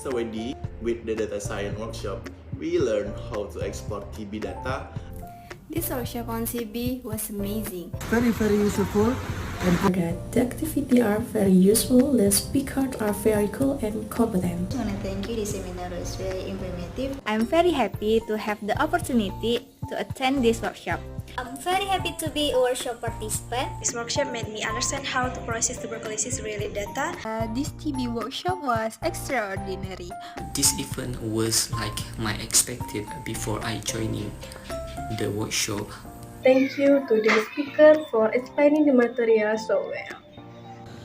already with the data science workshop, we learned how to export TB data. This workshop on TB was amazing. Very useful. And that the activity are very useful, the speakers are very cool and competent. I want to thank you, this seminar was very informative. I'm very happy to have the opportunity to attend this workshop. I'm very happy to be a workshop participant. This workshop made me understand how to process tuberculosis-related data. This TB workshop was extraordinary. This event was like my expected before I joining the workshop. Thank you to the speaker for explaining the material so well.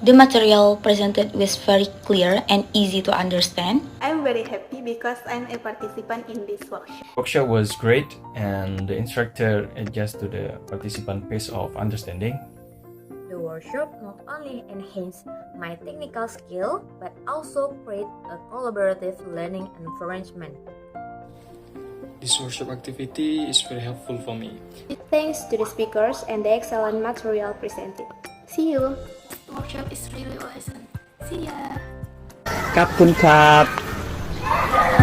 The material presented was very clear and easy to understand. I'm very happy because I'm a participant in this workshop. Workshop was great and the instructor adjusted to the participant pace of understanding. The workshop not only enhanced my technical skill but also create a collaborative learning environment. This workshop activity is very helpful for me. Thanks to the speakers and the excellent material presented. See you! The workshop is really awesome. See ya! ขอบคุณครับ